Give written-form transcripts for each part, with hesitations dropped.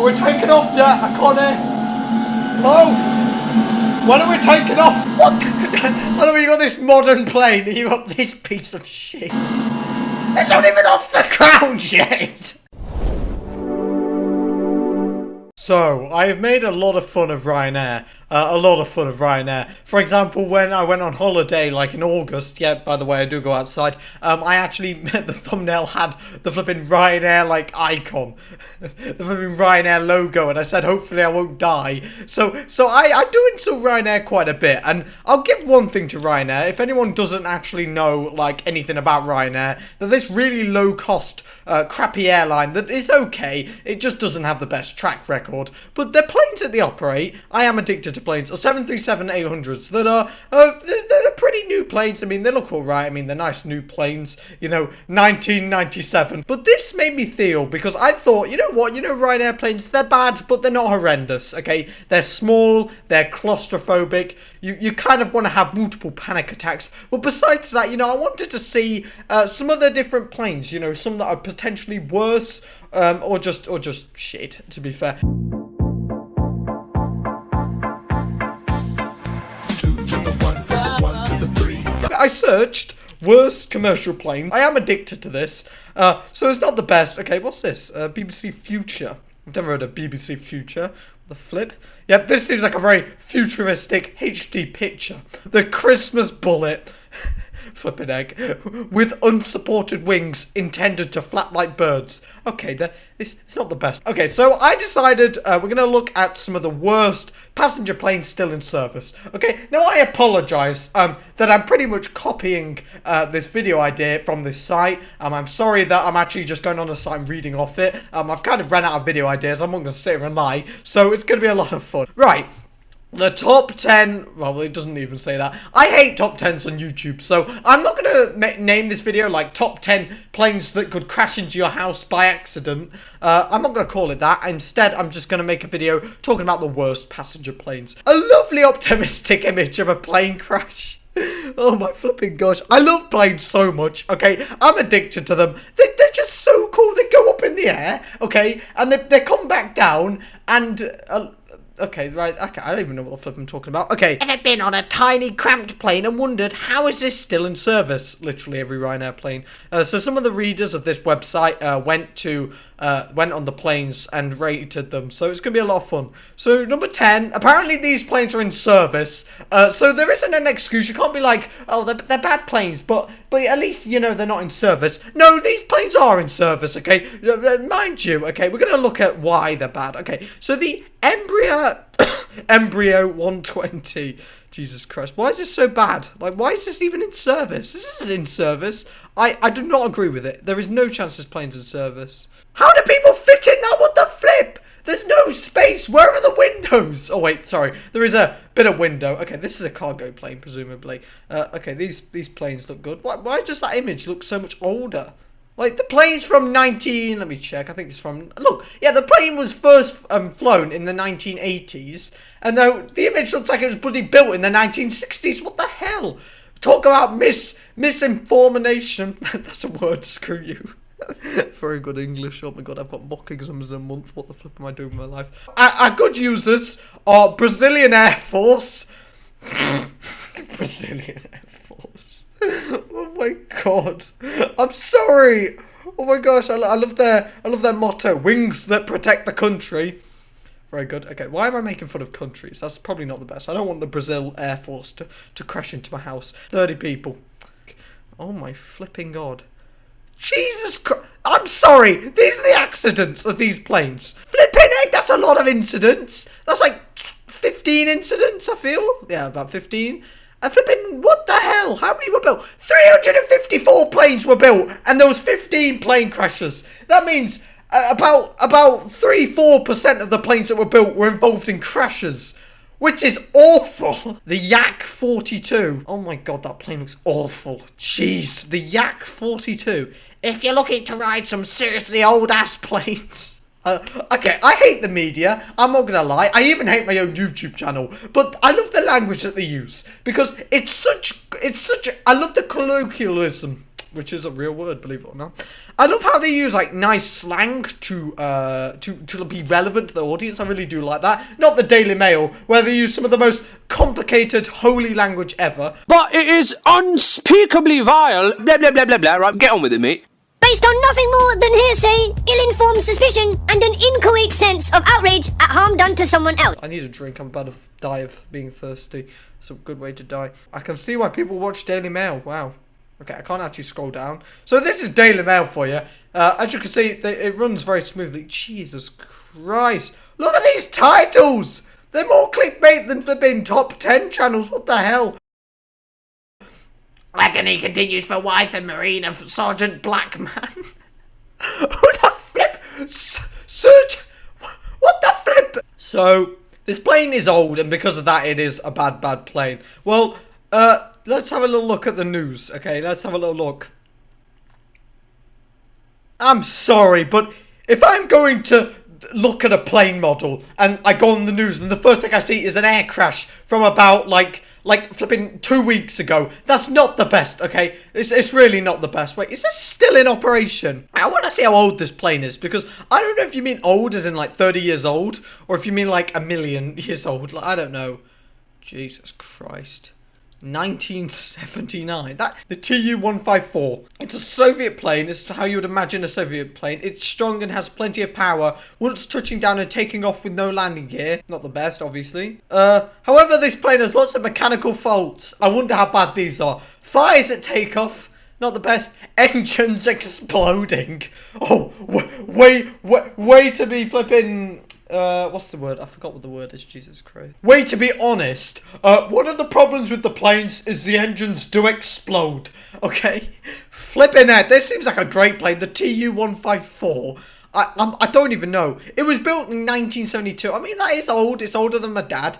Are we taking off yet? I can't hear. Hello? When are we taking off? What? Hello, you got this modern plane and you got this piece of shit. It's not even off the ground yet. So, I have made a lot of fun of Ryanair. For example, when I went on holiday, like in August, yeah, by the way, I do go outside, I actually, the thumbnail had the flipping Ryanair, like, icon. The flipping Ryanair logo, and I said, hopefully I won't die. So I do insult Ryanair quite a bit, and I'll give one thing to Ryanair. If anyone doesn't actually know, like, anything about Ryanair, that this really low-cost, crappy airline, that is okay, it just doesn't have the best track record. But the planes that they operate, I am addicted to planes, are 737-800s that are pretty new planes. I mean, they look alright. I mean, they're nice new planes, you know, 1997. But this made me feel, because I thought, you know what, Ryanair planes, they're bad, but they're not horrendous, okay? They're small, they're claustrophobic, you kind of want to have multiple panic attacks. But besides that, I wanted to see some other different planes, some that are potentially worse, or just shit, to be fair. I searched worst commercial plane. I am addicted to this, so it's not the best. Okay, what's this? BBC Future. I've never heard of BBC Future. The flip. Yep, this seems like a very futuristic HD picture. The Christmas bullet. Flipping egg. With unsupported wings intended to flap like birds. Okay, it's not the best. Okay, so I decided we're going to look at some of the worst passenger planes still in service. Okay, now I apologise that I'm pretty much copying this video idea from this site. I'm sorry that I'm actually just going on the site and reading off it. I've kind of ran out of video ideas. I'm not going to sit here and lie. So it's going to be a lot of fun. Right. The top 10, well, it doesn't even say that. I hate top 10s on YouTube, so I'm not going to name this video like top 10 planes that could crash into your house by accident. I'm not going to call it that. Instead, I'm just going to make a video talking about the worst passenger planes. A lovely optimistic image of a plane crash. Oh my flipping gosh. I love planes so much, okay? I'm addicted to them. They're just so cool. They go up in the air, okay? And they come back down and... okay, right, okay, I don't even know what the flip I'm talking about. Okay. Ever been on a tiny, cramped plane and wondered, how is this still in service? Literally every Ryanair plane. So some of the readers of this website went on the planes and rated them. So it's going to be a lot of fun. So number 10, apparently these planes are in service. So there isn't an excuse. You can't be like, oh, they're bad planes, but at least, they're not in service. No, these planes are in service, okay? Mind you, okay, we're going to look at why they're bad. Okay, so the Embraer EMB-120. Jesus Christ, why is this so bad? Like, why is this even in service? This isn't in service. I do not agree with it. There is no chance this plane's in service. How do people fit in that? What the flip? There's no space. Where are the windows? Oh, wait, sorry. There is a bit of window. Okay, this is a cargo plane, presumably. Okay, these planes look good. Why does that image look so much older? Like, the plane's from let me check, I think it's from, look, yeah, the plane was first flown in the 1980s, and though the image looks like it was bloody built in the 1960s, what the hell? Talk about misinformation. That's a word, screw you. Very good English. Oh my god, I've got mock exams in a month. What the flip am I doing with my life? Our good users are Brazilian Air Force. Brazilian Air Force. Oh my god. I'm sorry. Oh my gosh, I love their motto. Wings that protect the country. Very good. Okay, why am I making fun of countries? That's probably not the best. I don't want the Brazil Air Force to crash into my house. 30 people. Oh my flipping god. Jesus Christ. I'm sorry. These are the accidents of these planes. Flipping egg, that's a lot of incidents. That's like 15 incidents, I feel. Yeah, about 15. And flipping, what the hell? How many were built? 354 planes were built, and there was 15 plane crashes. That means about 3-4% of the planes that were built were involved in crashes, which is awful. The Yak 42. Oh my god, that plane looks awful. Jeez, the Yak 42. If you're looking to ride some seriously old-ass planes... okay, I hate the media, I'm not gonna lie. I even hate my own YouTube channel, but I love the language that they use, because it's such, I love the colloquialism. which is a real word, believe it or not. I love how they use like nice slang to be relevant to the audience. I really do like that. Not the Daily Mail, where they use some of the most complicated, holy language ever. But it is unspeakably vile. Blah, blah, blah, blah, blah. Right, get on with it, mate. Based on nothing more than hearsay, ill-informed suspicion, and an incorrect sense of outrage at harm done to someone else. I need a drink. I'm about to die of being thirsty. It's a good way to die. I can see why people watch Daily Mail. Wow. Okay, I can't actually scroll down. So this is Daily Mail for you. As you can see, it runs very smoothly. Jesus Christ. Look at these titles. They're more clickbait than flipping top 10 channels. What the hell? Agony continues for wife and Marine of Sergeant Blackman. Who the flip? Search. What the flip? So, this plane is old, and because of that, it is a bad plane. Well, let's have a little look at the news, okay? Let's have a little look. I'm sorry, but if I'm going to look at a plane model and I go on the news and the first thing I see is an air crash from about like flipping 2 weeks ago, that's not the best, okay? It's really not the best. Wait, is this still in operation? I want to see how old this plane is, because I don't know if you mean old as in like 30 years old or if you mean like 1,000,000 years old. Like, I don't know. Jesus Christ. 1979. The Tu-154. It's a Soviet plane. It's how you would imagine a Soviet plane. It's strong and has plenty of power. Once touching down and taking off with no landing gear. Not the best, obviously. However, this plane has lots of mechanical faults. I wonder how bad these are. Fires at takeoff. Not the best. Engines exploding. Oh, way to be flipping... what's the word? I forgot what the word is. Jesus Christ. Way to be honest, one of the problems with the planes is the engines do explode. Okay? Flipping heck. This seems like a great plane. The Tu-154. I don't even know. It was built in 1972. I mean, that is old. It's older than my dad.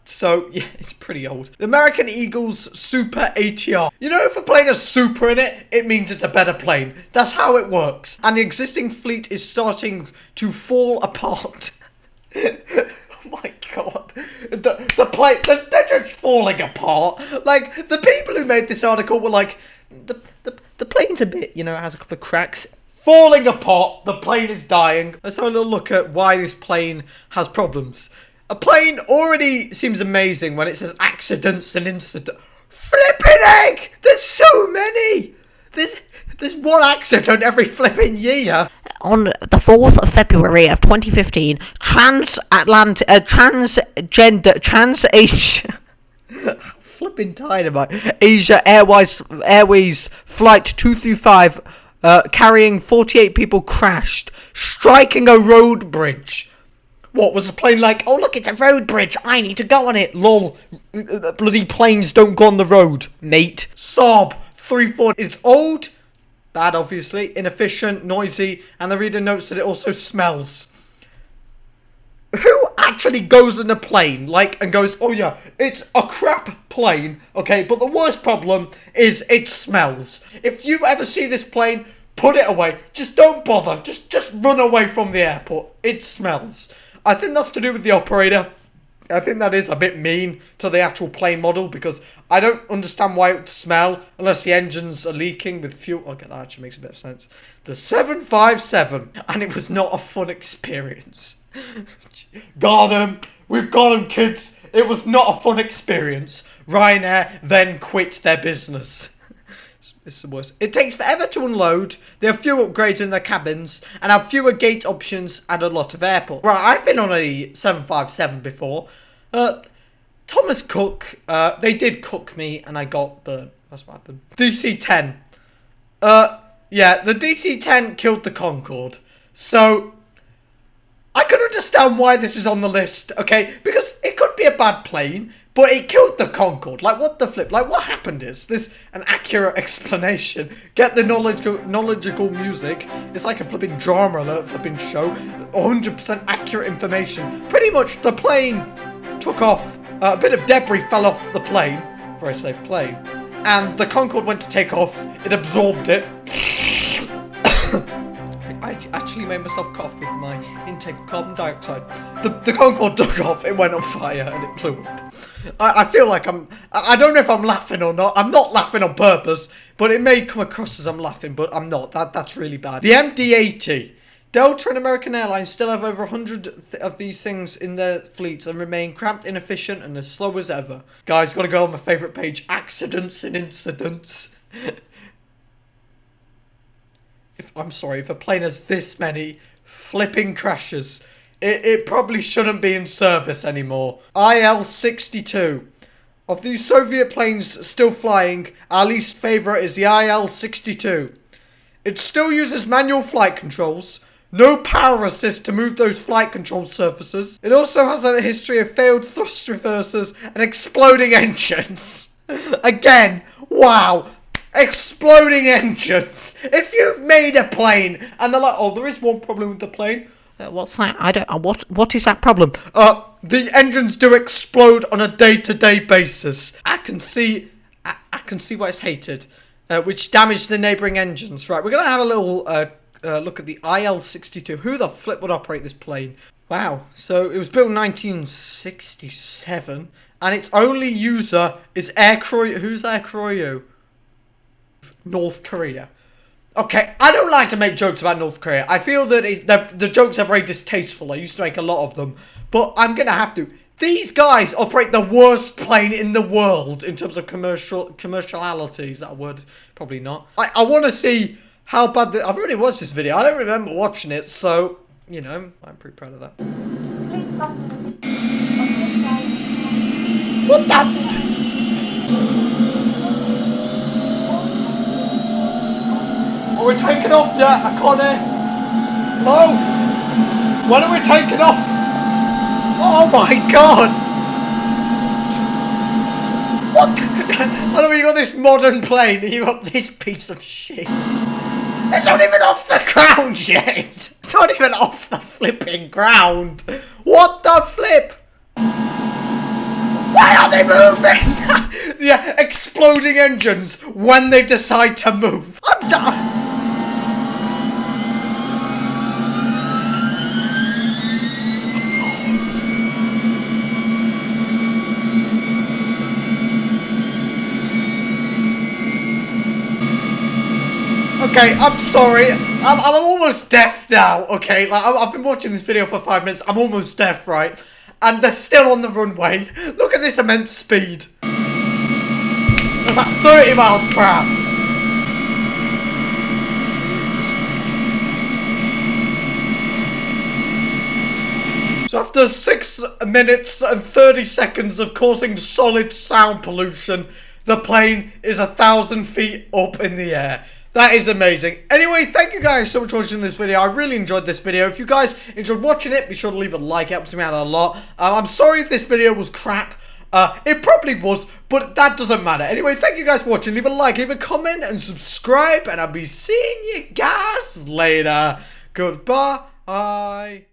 So, yeah, it's pretty old. The American Eagle's Super ATR. You know, if a plane has super in it, it means it's a better plane. That's how it works. And the existing fleet is starting to fall apart. Oh my god. The plane, they're just falling apart. Like, the people who made this article were like, the plane's a bit, you know, it has a couple of cracks. Falling apart, the plane is dying. Let's have a little look at why this plane has problems. A plane already seems amazing when it says accidents and incidents. Flipping egg! There's so many! There's one accident every flipping year. On the 4th of February of 2015, Trans-Asia... Flipping tired about Asia Airways Flight 235 carrying 48 people crashed, striking a road bridge. What, was the plane like, oh look, it's a road bridge, I need to go on it, lol. Bloody planes don't go on the road, mate. Saab 340, it's old, bad obviously, inefficient, noisy, and the reader notes that it also smells. Who actually goes in a plane, like, and goes, oh yeah, it's a crap plane, okay, but the worst problem is it smells. If you ever see this plane, put it away. Just don't bother. Just run away from the airport. It smells. I think that's to do with the operator. I think that is a bit mean to the actual plane model, because I don't understand why it would smell unless the engines are leaking with fuel. Okay, that actually makes a bit of sense. The 757, and it was not a fun experience. Got him. We've got him, kids. It was not a fun experience. Ryanair then quit their business. It's the worst. It takes forever to unload. There are few upgrades in their cabins and have fewer gate options and a lot of airport. Right, I've been on a 757 before. Thomas Cook, they did cook me and I got burnt. That's what happened. DC-10. Yeah, the DC-10 killed the Concorde. So, I can understand why this is on the list, okay? Because it could be a bad plane, but it killed the Concorde. Like, what the flip? Like, what happened? Is this an accurate explanation? Get the knowledgeable music. It's like a flipping drama alert flipping show. 100% accurate information. Pretty much, the plane took off. A bit of debris fell off the plane. Very safe plane. And the Concorde went to take off. It absorbed it. I actually made myself cough with my intake of carbon dioxide. The Concorde took off, it went on fire, and it blew up. I feel like I don't know if I'm laughing or not. I'm not laughing on purpose, but it may come across as I'm laughing, but I'm not. That's really bad. The MD-80. Delta and American Airlines still have over 100 of these things in their fleets and remain cramped, inefficient, and as slow as ever. Guys, gotta go on my favourite page, accidents and incidents. I'm sorry, if a plane has this many flipping crashes, it probably shouldn't be in service anymore. IL-62. Of these Soviet planes still flying, our least favourite is the IL-62. It still uses manual flight controls, no power assist to move those flight control surfaces. It also has a history of failed thrust reversers and exploding engines. Again, wow. Exploding engines. If you've made a plane and they're like, oh, there is one problem with the plane. What's that? I don't. What is that problem? The engines do explode on a day-to-day basis. I can see why it's hated, which damaged the neighbouring engines. Right, we're gonna have a little look at the IL-62. Who the flip would operate this plane? Wow. So it was built in 1967, and its only user is Air Koryo. Who's Air Koryo? North Korea. Okay, I don't like to make jokes about North Korea. I feel that the jokes are very distasteful. I used to make a lot of them, but I'm gonna have to. These guys operate the worst plane in the world in terms of commerciality. Is that a word? Probably not. I want to see how bad I've already watched this video. I don't remember watching it, so you know I'm pretty proud of that. What the? Are we taking off yet? I can't hear. Hello? When are we taking off? Oh my god! What? I know you got this modern plane and you got this piece of shit. It's not even off the ground yet! It's not even off the flipping ground! What the flip? Why are they moving? Yeah, exploding engines when they decide to move. I'm done. Okay, I'm sorry. I'm almost deaf now, okay? Like, I've been watching this video for 5 minutes. I'm almost deaf, right? And they're still on the runway. Look at this immense speed. That's like 30 miles per hour. So after 6 minutes and 30 seconds of causing solid sound pollution, the plane is 1,000 feet up in the air. That is amazing. Anyway, thank you guys so much for watching this video. I really enjoyed this video. If you guys enjoyed watching it, be sure to leave a like. It helps me out a lot. I'm sorry if this video was crap. It probably was, but that doesn't matter. Anyway, thank you guys for watching. Leave a like, leave a comment, and subscribe. And I'll be seeing you guys later. Goodbye.